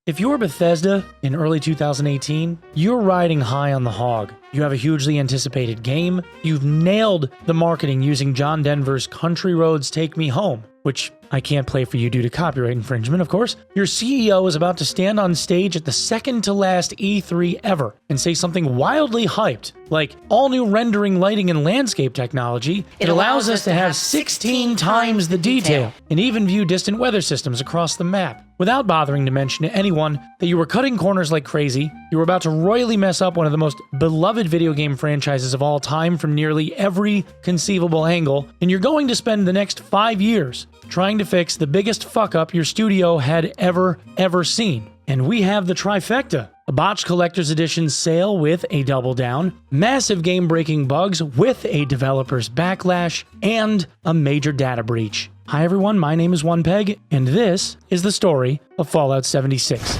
If you're Bethesda in early 2018, you're riding high on the hog. You have a hugely anticipated game. You've nailed the marketing using John Denver's Country Roads Take Me Home, which I can't play for you due to copyright infringement, of course. Your CEO is about to stand on stage at the second to last E3 ever and say something wildly hyped, like all new rendering, lighting, and landscape technology. It allows us to have 16 times the detail and even view distant weather systems across the map, without bothering to mention to anyone that you were cutting corners like crazy, you were about to royally mess up one of the most beloved video game franchises of all time from nearly every conceivable angle, and you're going to spend the next 5 years trying to fix the biggest fuck-up your studio had ever seen. And we have the trifecta. A botched collector's edition sale with a double down, massive game-breaking bugs with a developer's backlash, and a major data breach. Hi everyone, my name is OnePeg, and this is the story of Fallout 76.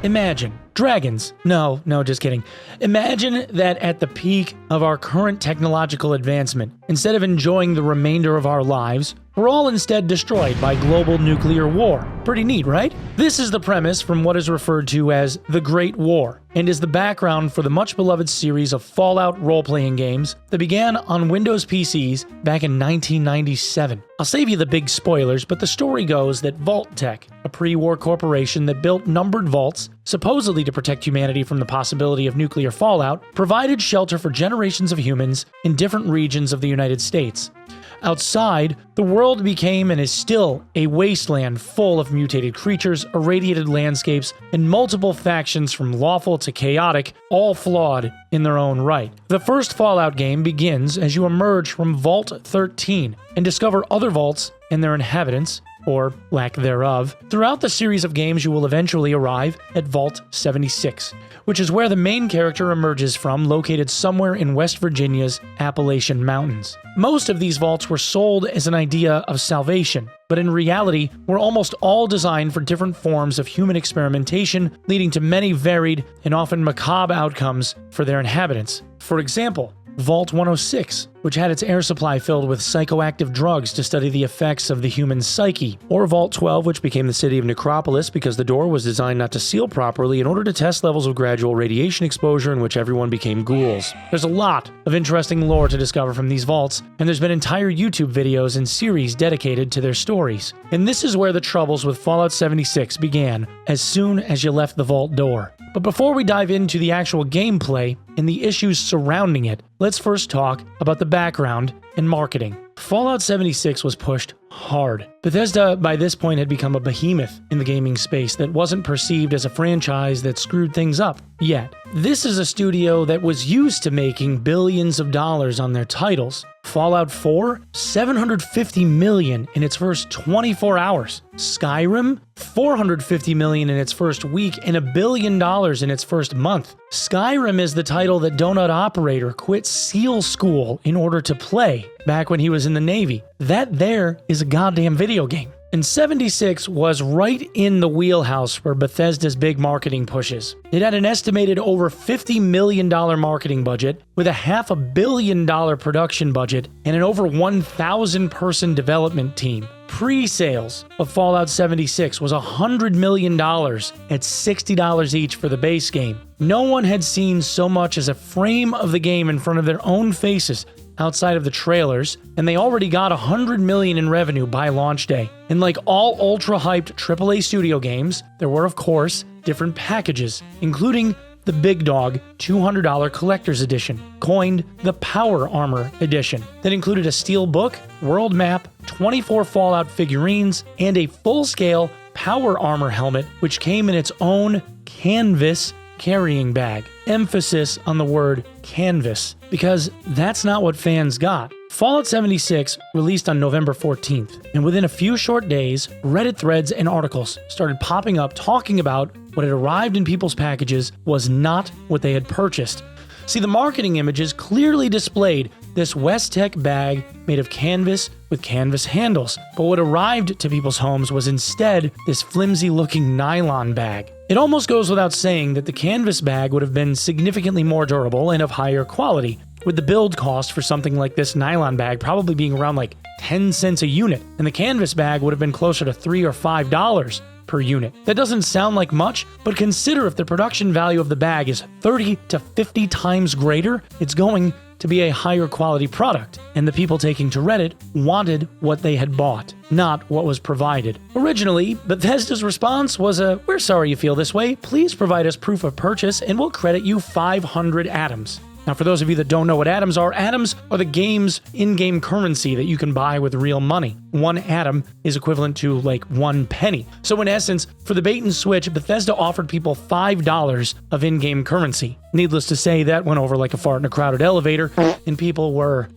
Imagine dragons. No, just kidding. Imagine that at the peak of our current technological advancement, instead of enjoying the remainder of our lives, we're all instead destroyed by global nuclear war. Pretty neat, right? This is the premise from what is referred to as the Great War, and is the background for the much-beloved series of Fallout role-playing games that began on Windows PCs back in 1997. I'll save you the big spoilers, but the story goes that Vault-Tec, a pre-war corporation that built numbered vaults, supposedly to protect humanity from the possibility of nuclear fallout, provided shelter for generations of humans in different regions of the United States. Outside, the world became and is still a wasteland full of mutated creatures, irradiated landscapes, and multiple factions from lawful to chaotic, all flawed in their own right. The first Fallout game begins as you emerge from Vault 13 and discover other vaults and their inhabitants, or lack thereof. Throughout the series of games, you will eventually arrive at Vault 76, which is where the main character emerges from, located somewhere in West Virginia's Appalachian Mountains. Most of these vaults were sold as an idea of salvation, but in reality were almost all designed for different forms of human experimentation, leading to many varied and often macabre outcomes for their inhabitants. For example, Vault 106, which had its air supply filled with psychoactive drugs to study the effects of the human psyche, or Vault 12, which became the city of Necropolis because the door was designed not to seal properly in order to test levels of gradual radiation exposure in which everyone became ghouls. There's a lot of interesting lore to discover from these vaults, and there's been entire YouTube videos and series dedicated to their stories. And this is where the troubles with Fallout 76 began, as soon as you left the vault door. But before we dive into the actual gameplay and the issues surrounding it, let's first talk about the background and marketing. Fallout 76 was pushed hard. Bethesda by this point had become a behemoth in the gaming space that wasn't perceived as a franchise that screwed things up yet. This is a studio that was used to making billions of dollars on their titles. Fallout 4, $750 million in its first 24 hours. Skyrim, $450 million in its first week and $1 billion in its first month. Skyrim is the title that Donut Operator quit SEAL School in order to play back when he was in the Navy. That there is a goddamn video game. And 76 was right in the wheelhouse for Bethesda's big marketing pushes. It had an estimated over $50 million marketing budget, with a $500 million production budget, and an over 1,000 person development team. Pre-sales of Fallout 76 was $100 million at $60 each for the base game. No one had seen so much as a frame of the game in front of their own faces outside of the trailers, and they already got $100 million in revenue by launch day. And like all ultra-hyped AAA studio games, there were of course different packages, including the big dog $200 collector's edition, coined the Power Armor edition, that included a steel book, world map, 24 Fallout figurines, and a full-scale Power Armor helmet, which came in its own canvas carrying bag. Emphasis on the word canvas, because that's not what fans got. Fallout 76 released on November 14th, and within a few short days, Reddit threads and articles started popping up talking about what had arrived in people's packages was not what they had purchased. See, the marketing images clearly displayed this West-Tec bag made of canvas with canvas handles, but what arrived to people's homes was instead this flimsy-looking nylon bag. It almost goes without saying that the canvas bag would have been significantly more durable and of higher quality, with the build cost for something like this nylon bag probably being around like 10 cents a unit, and the canvas bag would have been closer to $3 or $5. per unit. That doesn't sound like much, but consider if the production value of the bag is 30 to 50 times greater, it's going to be a higher quality product, and the people taking to Reddit wanted what they had bought, not what was provided. Originally, Bethesda's response was "We're sorry you feel this way, please provide us proof of purchase and we'll credit you 500 atoms." Now, for those of you that don't know what atoms are the game's in-game currency that you can buy with real money. One atom is equivalent to like 1 penny. So in essence, for the bait and switch, Bethesda offered people $5 of in-game currency. Needless to say, that went over like a fart in a crowded elevator, and people were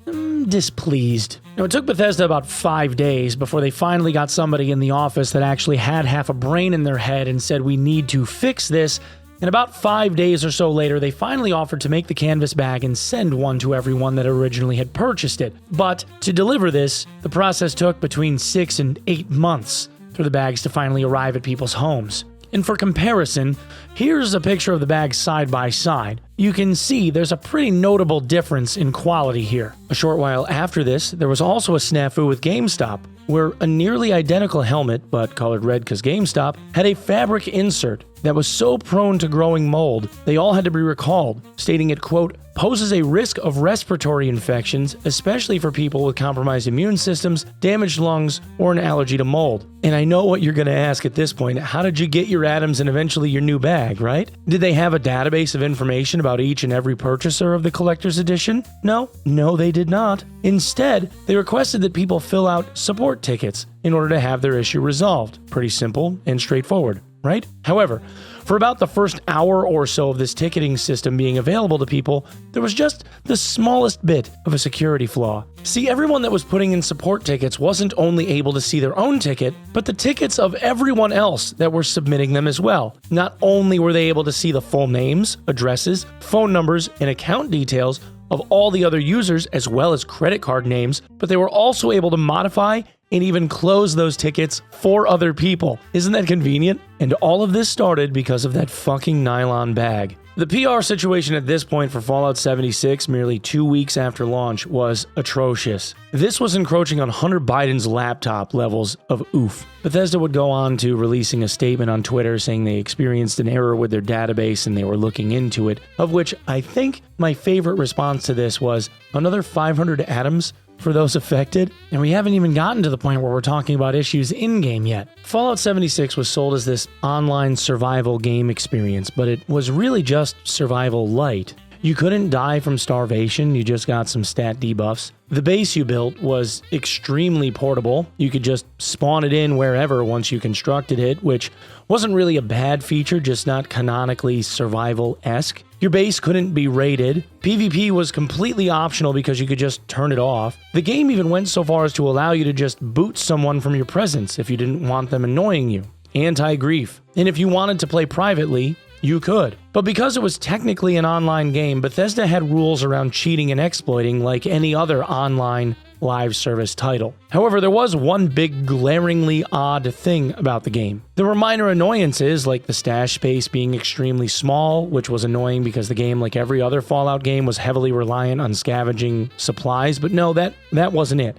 displeased. Now, it took Bethesda about 5 days before they finally got somebody in the office that actually had half a brain in their head and said, "We need to fix this." And about 5 days or so later, they finally offered to make the canvas bag and send one to everyone that originally had purchased it. But to deliver this, the process took between 6 and 8 months for the bags to finally arrive at people's homes. And for comparison, here's a picture of the bags side by side. You can see there's a pretty notable difference in quality here. A short while after this, there was also a snafu with GameStop, where a nearly identical helmet, but colored red because GameStop, had a fabric insert that was so prone to growing mold, they all had to be recalled, stating it, quote, "poses a risk of respiratory infections, especially for people with compromised immune systems, damaged lungs, or an allergy to mold." And I know what you're going to ask at this point. How did you get your atoms and eventually your new bag, right? Did they have a database of information about each and every purchaser of the collector's edition? No, they did not. Instead, they requested that people fill out support tickets in order to have their issue resolved. Pretty simple and straightforward, right? However, for about the first hour or so of this ticketing system being available to people, there was just the smallest bit of a security flaw. See, everyone that was putting in support tickets wasn't only able to see their own ticket, but the tickets of everyone else that were submitting them as well. Not only were they able to see the full names, addresses, phone numbers, and account details of all the other users as well as credit card names, but they were also able to modify and even close those tickets for other people. Isn't that convenient? And all of this started because of that fucking nylon bag. The PR situation at this point for Fallout 76, merely 2 weeks after launch, was atrocious. This was encroaching on Hunter Biden's laptop levels of oof. Bethesda would go on to releasing a statement on Twitter saying they experienced an error with their database and they were looking into it, of which I think my favorite response to this was another 500 atoms for those affected, and we haven't even gotten to the point where we're talking about issues in-game yet. Fallout 76 was sold as this online survival game experience, but it was really just survival light. You couldn't die from starvation, you just got some stat debuffs. The base you built was extremely portable. You could just spawn it in wherever once you constructed it, which wasn't really a bad feature, just not canonically survival-esque. Your base couldn't be raided. PvP was completely optional because you could just turn it off. The game even went so far as to allow you to just boot someone from your presence if you didn't want them annoying you. Anti-grief. And if you wanted to play privately, you could. But because it was technically an online game, Bethesda had rules around cheating and exploiting like any other online live service title. However, there was one big glaringly odd thing about the game. There were minor annoyances like the stash space being extremely small, which was annoying because the game, like every other Fallout game, was heavily reliant on scavenging supplies, but no, that wasn't it.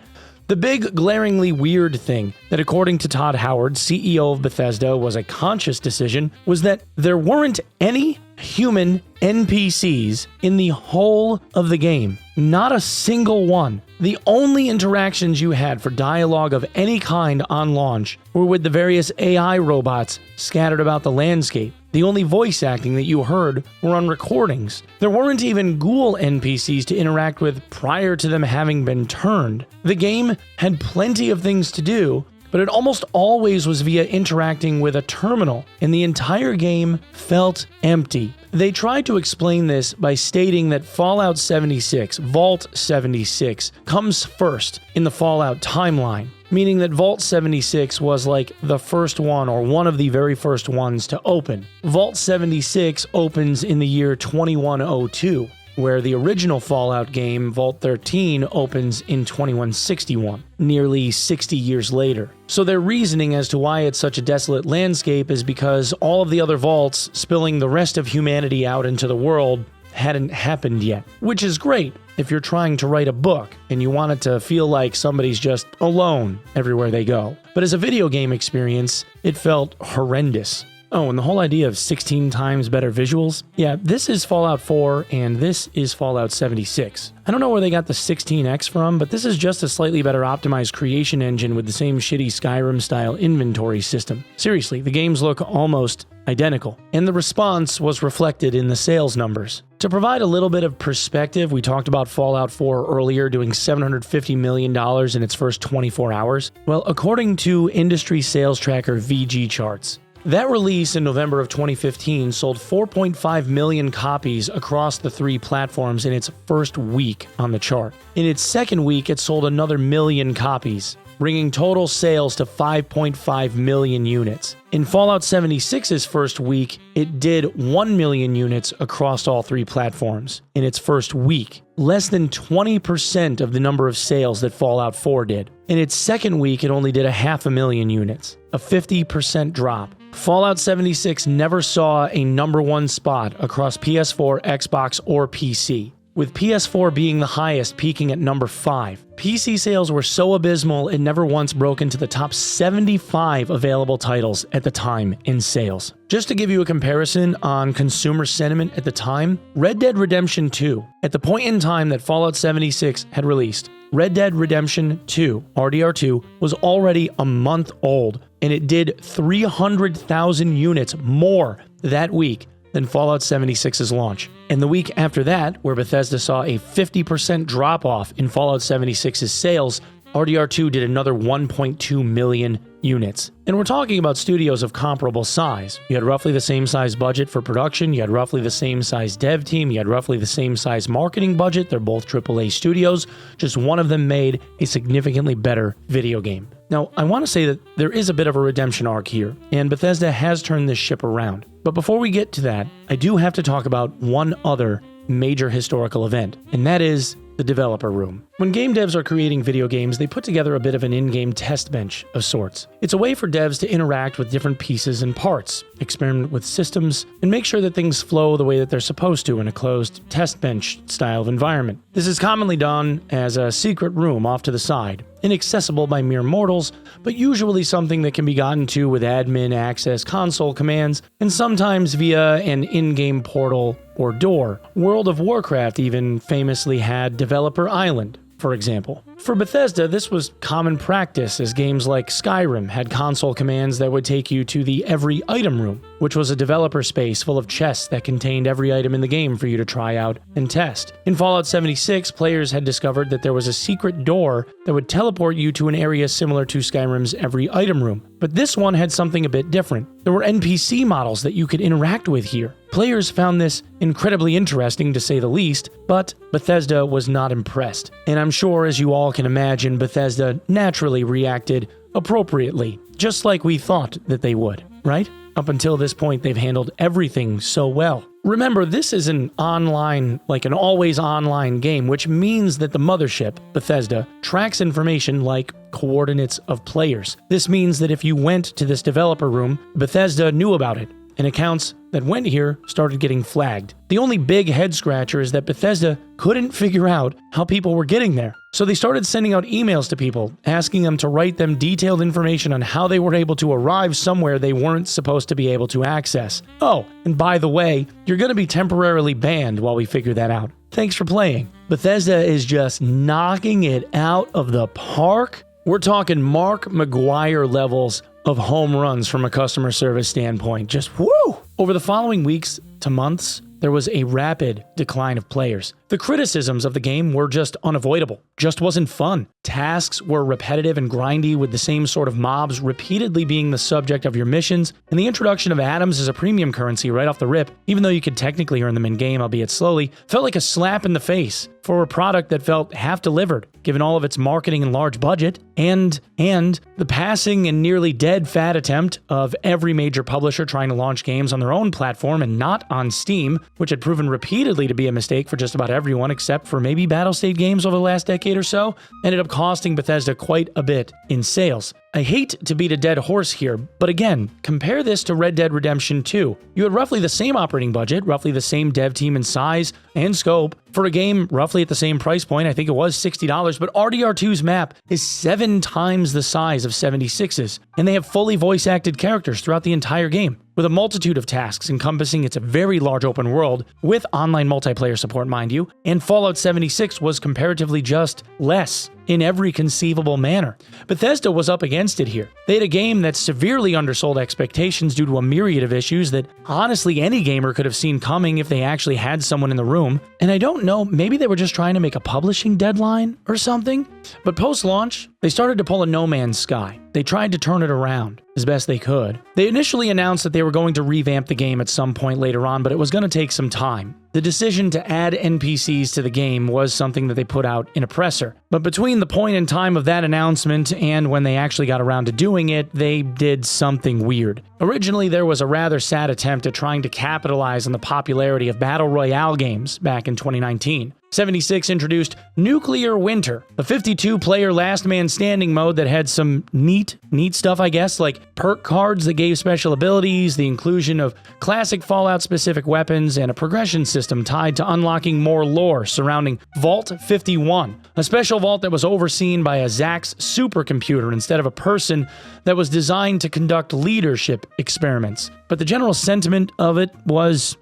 The big, glaringly weird thing that, according to Todd Howard, CEO of Bethesda, was a conscious decision was that there weren't any human NPCs in the whole of the game. Not a single one. The only interactions you had for dialogue of any kind on launch were with the various AI robots scattered about the landscape. The only voice acting that you heard were on recordings. There weren't even ghoul NPCs to interact with prior to them having been turned. The game had plenty of things to do, but it almost always was via interacting with a terminal, and the entire game felt empty. They tried to explain this by stating that Fallout 76, Vault 76, comes first in the Fallout timeline, meaning that Vault 76 was like the first one or one of the very first ones to open. Vault 76 opens in the year 2102. Where the original Fallout game, Vault 13, opens in 2161, nearly 60 years later. So their reasoning as to why it's such a desolate landscape is because all of the other vaults spilling the rest of humanity out into the world hadn't happened yet, which is great. if you're trying to write a book and you want it to feel like somebody's just alone everywhere they go. But as a video game experience, it felt horrendous. Oh, and the whole idea of 16 times better visuals? Yeah, this is Fallout 4 and this is Fallout 76. I don't know where they got the 16x from, but this is just a slightly better optimized creation engine with the same shitty Skyrim-style inventory system. Seriously, the games look almost identical, and the response was reflected in the sales numbers. To provide a little bit of perspective, we talked about Fallout 4 earlier doing $750 million in its first 24 hours. Well, according to industry sales tracker VG Charts, that release in November of 2015 sold 4.5 million copies across the 3 platforms in its first week on the chart. In its second week, it sold another million copies, bringing total sales to 5.5 million units. In Fallout 76's first week, it did 1 million units across all 3 platforms in its first week, less than 20% of the number of sales that Fallout 4 did. In its second week, it only did 500,000 units, a 50% drop. Fallout 76 never saw a number 1 spot across PS4, Xbox, or PC, with PS4 being the highest, peaking at number 5. PC sales were so abysmal it never once broke into the top 75 available titles at the time in sales. Just to give you a comparison on consumer sentiment at the time, Red Dead Redemption 2, at the point in time that Fallout 76 had released, Red Dead Redemption 2, RDR2, was already a month old, and it did 300,000 units more that week than Fallout 76's launch. And the week after that, where Bethesda saw a 50% drop-off in Fallout 76's sales, RDR2 did another 1.2 million units. And we're talking about studios of comparable size. You had roughly the same size budget for production, you had roughly the same size dev team, you had roughly the same size marketing budget. They're both AAA studios, just one of them made a significantly better video game. Now, I want to say that there is a bit of a redemption arc here, and Bethesda has turned this ship around. But before we get to that, I do have to talk about one other major historical event, and that is the developer room. When game devs are creating video games, they put together a bit of an in-game test bench of sorts. It's a way for devs to interact with different pieces and parts, experiment with systems, and make sure that things flow the way that they're supposed to in a closed test bench style of environment. This is commonly done as a secret room off to the side, inaccessible by mere mortals, but usually something that can be gotten to with admin access console commands, and sometimes via an in-game portal or door. World of Warcraft even famously had Developer Island, for example. For Bethesda, this was common practice, as games like Skyrim had console commands that would take you to the Every Item Room, which was a developer space full of chests that contained every item in the game for you to try out and test. In Fallout 76, players had discovered that there was a secret door that would teleport you to an area similar to Skyrim's Every Item Room. But this one had something a bit different. There were NPC models that you could interact with here. Players found this incredibly interesting, to say the least, but Bethesda was not impressed. And I'm sure, as you all can imagine, Bethesda naturally reacted appropriately, just like we thought that they would, right? Up until this point, they've handled everything so well. Remember, this is an online, like an always online game, which means that the mothership, Bethesda, tracks information like coordinates of players. This means that if you went to this developer room, Bethesda knew about it, and accounts that went here started getting flagged. The only big head scratcher is that Bethesda couldn't figure out how people were getting there. So they started sending out emails to people, asking them to write them detailed information on how they were able to arrive somewhere they weren't supposed to be able to access. Oh, and by the way, you're going to be temporarily banned while we figure that out. Thanks for playing. Bethesda is just knocking it out of the park. We're talking Mark McGuire levels of home runs from a customer service standpoint. Just woo! Over the following weeks to months, there was a rapid decline of players. The criticisms of the game were just unavoidable. Just wasn't fun. Tasks were repetitive and grindy, with the same sort of mobs repeatedly being the subject of your missions, and the introduction of atoms as a premium currency right off the rip, even though you could technically earn them in-game, albeit slowly, felt like a slap in the face for a product that felt half-delivered, given all of its marketing and large budget, and the passing and nearly dead fad attempt of every major publisher trying to launch games on their own platform and not on Steam, which had proven repeatedly to be a mistake for just about everyone except for maybe Battlestate Games over the last decade or so, ended up costing Bethesda quite a bit in sales. I hate to beat a dead horse here, but again, compare this to Red Dead Redemption 2. You had roughly the same operating budget, roughly the same dev team in size and scope, for a game roughly at the same price point. I think it was $60, but RDR2's map is 7 times the size of 76's, and they have fully voice-acted characters throughout the entire game, with a multitude of tasks encompassing its very large open world, with online multiplayer support, mind you, and Fallout 76 was comparatively just less in every conceivable manner. Bethesda was up against it here. They had a game that severely undersold expectations due to a myriad of issues that honestly any gamer could have seen coming if they actually had someone in the room, and I don't know, maybe they were just trying to make a publishing deadline or something? But post-launch, they started to pull a No Man's Sky. They tried to turn it around as best they could. They initially announced that they were going to revamp the game at some point later on, but it was going to take some time. The decision to add NPCs to the game was something that they put out in a presser. But between the point in time of that announcement and when they actually got around to doing it, they did something weird. Originally, there was a rather sad attempt at trying to capitalize on the popularity of Battle Royale games back in 2019. 76 introduced Nuclear Winter, a 52-player last man standing mode that had some neat stuff, I guess, like perk cards that gave special abilities, the inclusion of classic Fallout-specific weapons, and a progression system tied to unlocking more lore surrounding Vault 51, a special vault that was overseen by a Zax supercomputer instead of a person that was designed to conduct leadership experiments. But the general sentiment of it was,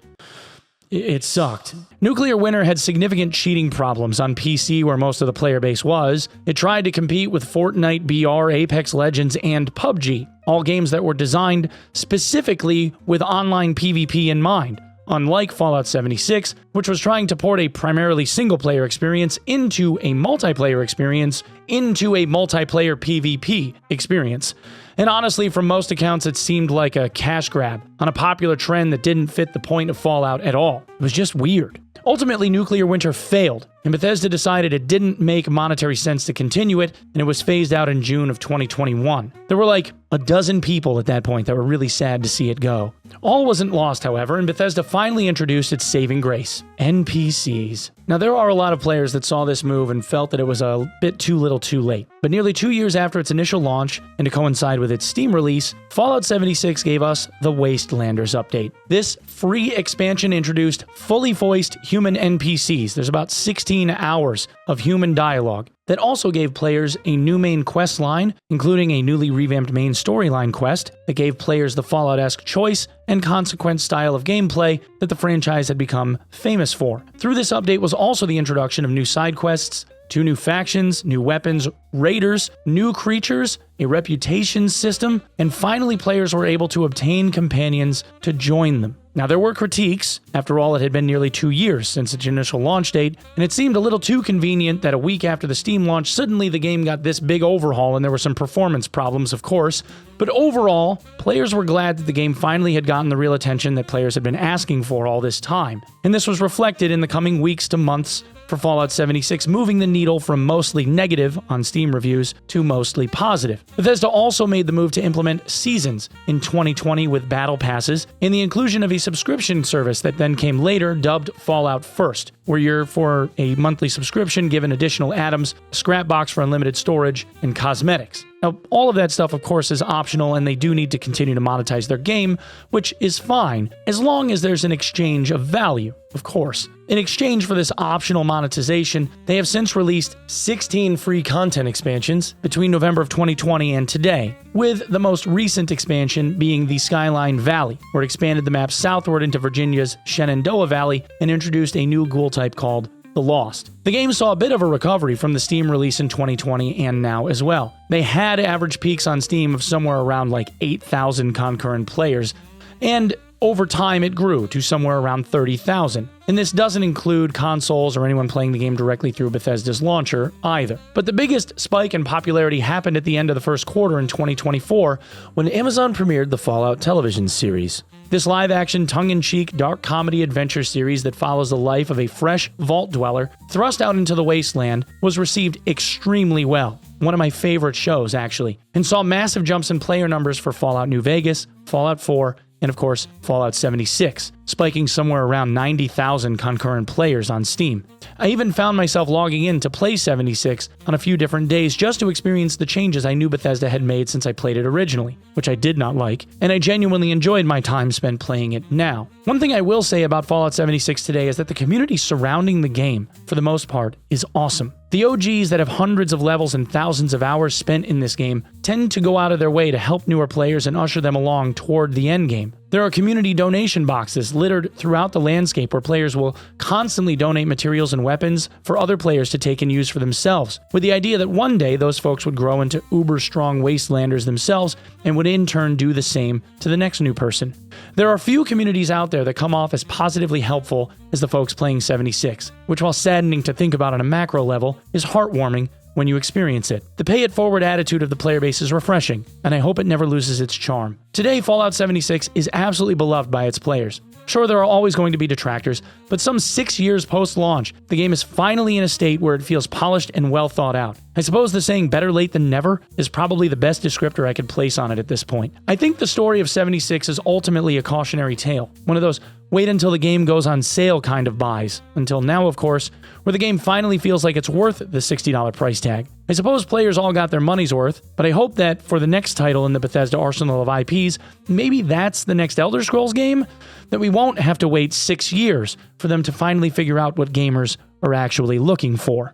it sucked. Nuclear Winter had significant cheating problems on PC where most of the player base was. It tried to compete with Fortnite, BR, Apex Legends, and PUBG, all games that were designed specifically with online PvP in mind, unlike Fallout 76, which was trying to port a primarily single-player experience into a multiplayer experience into a multiplayer PvP experience. And honestly, from most accounts, it seemed like a cash grab on a popular trend that didn't fit the point of Fallout at all. It was just weird. Ultimately, Nuclear Winter failed, and Bethesda decided it didn't make monetary sense to continue it, and it was phased out in June of 2021. There were like a dozen people at that point that were really sad to see it go. All wasn't lost, however, and Bethesda finally introduced its saving grace: NPCs. Now, there are a lot of players that saw this move and felt that it was a bit too little too late. But nearly 2 years after its initial launch, and to coincide with its Steam release, Fallout 76 gave us the Wastelanders update. This free expansion introduced fully voiced human NPCs. There's about 16 hours of human dialogue. That also gave players a new main quest line, including a newly revamped main storyline quest that gave players the Fallout-esque choice and consequence style of gameplay that the franchise had become famous for. Through this update was also the introduction of new side quests, 2 new factions, new weapons, raiders, new creatures, a reputation system, and finally players were able to obtain companions to join them. Now, there were critiques. After all, it had been nearly 2 years since its initial launch date, and it seemed a little too convenient that a week after the Steam launch, suddenly the game got this big overhaul, and there were some performance problems, of course. But overall, players were glad that the game finally had gotten the real attention that players had been asking for all this time. And this was reflected in the coming weeks to months for Fallout 76, moving the needle from mostly negative on Steam reviews to mostly positive. Bethesda also made the move to implement seasons in 2020 with battle passes and the inclusion of a subscription service that then came later, dubbed Fallout First, where you're, for a monthly subscription, given additional items, a scrap box for unlimited storage, and cosmetics. Now, all of that stuff, of course, is optional, and they do need to continue to monetize their game, which is fine, as long as there's an exchange of value, of course. In exchange for this optional monetization, they have since released 16 free content expansions between November of 2020 and today, with the most recent expansion being the Skyline Valley, where it expanded the map southward into Virginia's Shenandoah Valley and introduced a new ghoul type called The Lost. The game saw a bit of a recovery from the Steam release in 2020 and now as well. They had average peaks on Steam of somewhere around like 8,000 concurrent players, and over time it grew to somewhere around 30,000. And this doesn't include consoles or anyone playing the game directly through Bethesda's launcher either. But the biggest spike in popularity happened at the end of the first quarter in 2024 when Amazon premiered the Fallout television series. This live-action, tongue-in-cheek, dark comedy adventure series that follows the life of a fresh vault dweller thrust out into the wasteland was received extremely well. One of my favorite shows, actually, and saw massive jumps in player numbers for Fallout New Vegas, Fallout 4, and of course, Fallout 76. spiking somewhere around 90,000 concurrent players on Steam. I even found myself logging in to play 76 on a few different days just to experience the changes I knew Bethesda had made since I played it originally, which I did not like, and I genuinely enjoyed my time spent playing it now. One thing I will say about Fallout 76 today is that the community surrounding the game, for the most part, is awesome. The OGs that have hundreds of levels and thousands of hours spent in this game tend to go out of their way to help newer players and usher them along toward the end game. There are community donation boxes littered throughout the landscape where players will constantly donate materials and weapons for other players to take and use for themselves, with the idea that one day those folks would grow into uber-strong Wastelanders themselves and would in turn do the same to the next new person. There are few communities out there that come off as positively helpful as the folks playing 76, which, while saddening to think about on a macro level, is heartwarming when you experience it. The pay-it-forward attitude of the player base is refreshing, and I hope it never loses its charm. Today, Fallout 76 is absolutely beloved by its players. Sure, there are always going to be detractors, but some 6 years post-launch, the game is finally in a state where it feels polished and well thought out. I suppose the saying "better late than never" is probably the best descriptor I could place on it at this point. I think the story of 76 is ultimately a cautionary tale, one of those wait until the game goes on sale kind of buys, until now, of course, where the game finally feels like it's worth the $60 price tag. I suppose players all got their money's worth, but I hope that for the next title in the Bethesda arsenal of IPs, maybe that's the next Elder Scrolls game, that we won't have to wait 6 years for them to finally figure out what gamers are actually looking for.